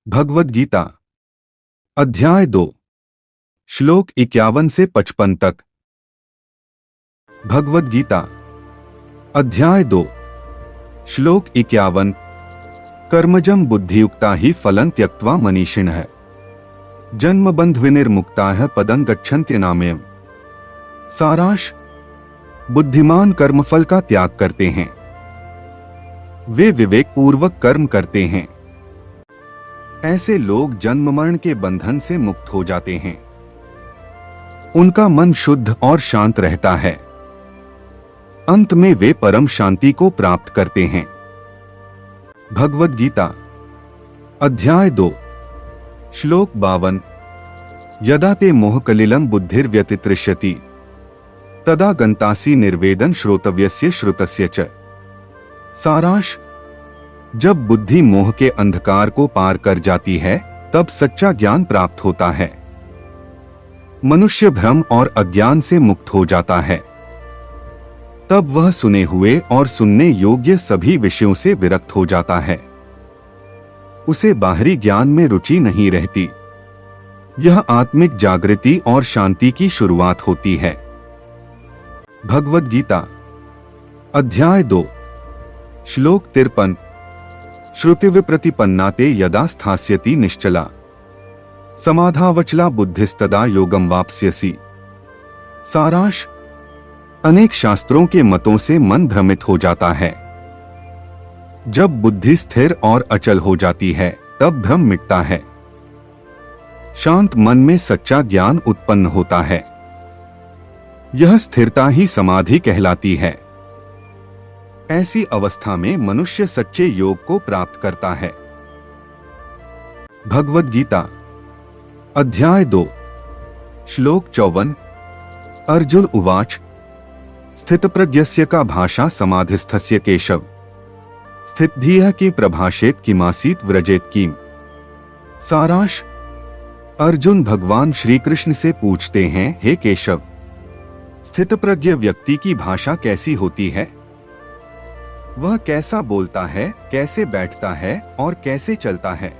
भगवद गीता अध्याय 2 श्लोक 51 से 55 तक। भगवद गीता अध्याय 2 श्लोक 51। कर्मजं बुद्धियुक्ता ही फलं त्यक्त्वा मनीषिणः जन्मबन्धविनिर्मुक्ताः पदं गच्छन्त्यनामयम्। सारांश: बुद्धिमान कर्मफल का त्याग करते हैं, वे विवेक पूर्वक कर्म करते हैं। ऐसे लोग जन्म मरण के बंधन से मुक्त हो जाते हैं। उनका मन शुद्ध और शांत रहता है। अंत में वे परम शांति को प्राप्त करते हैं। भगवद गीता अध्याय 2 श्लोक 52। यदा ते मोहकलिलं बुद्धिर्व्यतितृष्यति तदा गन्तासि निर्वेदन श्रोतव्यस्य श्रुतस्य च। सारांश: जब बुद्धि मोह के अंधकार को पार कर जाती है तब सच्चा ज्ञान प्राप्त होता है। मनुष्य भ्रम और अज्ञान से मुक्त हो जाता है। तब वह सुने हुए और सुनने योग्य सभी विषयों से विरक्त हो जाता है। उसे बाहरी ज्ञान में रुचि नहीं रहती। यह आत्मिक जागृति और शांति की शुरुआत होती है। भगवद गीता अध्याय 2 श्लोक 53। श्रुतिविप्रतिपन्ना ते यदा स्थास्यति निश्चला समाधावचला बुद्धिस्तदा योगम वाप्स्यसि। सारांश: अनेक शास्त्रों के मतों से मन भ्रमित हो जाता है। जब बुद्धि स्थिर और अचल हो जाती है तब भ्रम मिटता है। शांत मन में सच्चा ज्ञान उत्पन्न होता है। यह स्थिरता ही समाधि कहलाती है। ऐसी अवस्था में मनुष्य सच्चे योग को प्राप्त करता है। भगवद गीता अध्याय 2 श्लोक 54। अर्जुन उवाच स्थितप्रज्ञस्य का भाषा समाधिस्थस्य केशव स्थितधियः कि प्रभाषेत किमासीत व्रजेत किम। सारांश: अर्जुन भगवान श्री कृष्ण से पूछते हैं, हे केशव, स्थितप्रज्ञ व्यक्ति की भाषा कैसी होती है? वह कैसा बोलता है, कैसे बैठता है और कैसे चलता है?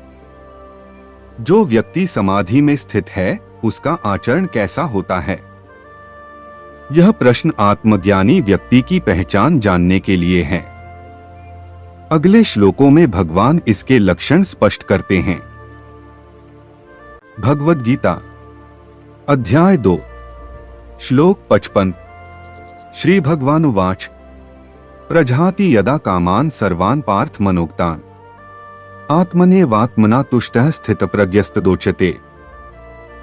जो व्यक्ति समाधि में स्थित है उसका आचरण कैसा होता है? यह प्रश्न आत्मज्ञानी व्यक्ति की पहचान जानने के लिए है। अगले श्लोकों में भगवान इसके लक्षण स्पष्ट करते हैं। भगवद गीता अध्याय 2 श्लोक 55। श्री भगवानुवाच प्रजाति यदा कामान सर्वान् पार्थ मनोक्तान् आत्मनेवात्मना तुष्टः स्थितप्रज्ञस्तदोच्यते।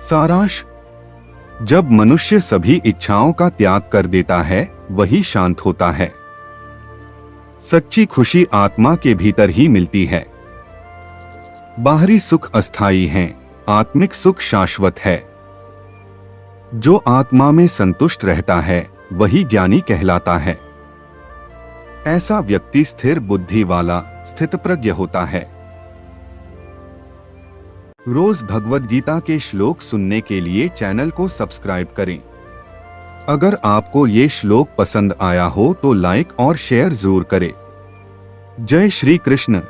सारांश: जब मनुष्य सभी इच्छाओं का त्याग कर देता है वही शांत होता है। सच्ची खुशी आत्मा के भीतर ही मिलती है। बाहरी सुख अस्थायी है, आत्मिक सुख शाश्वत है। जो आत्मा में संतुष्ट रहता है वही ज्ञानी कहलाता है। ऐसा व्यक्ति स्थिर बुद्धि वाला स्थितप्रज्ञ होता है। रोज भगवद गीता के श्लोक सुनने के लिए चैनल को सब्सक्राइब करें। अगर आपको ये श्लोक पसंद आया हो तो लाइक और शेयर जरूर करें। जय श्री कृष्ण।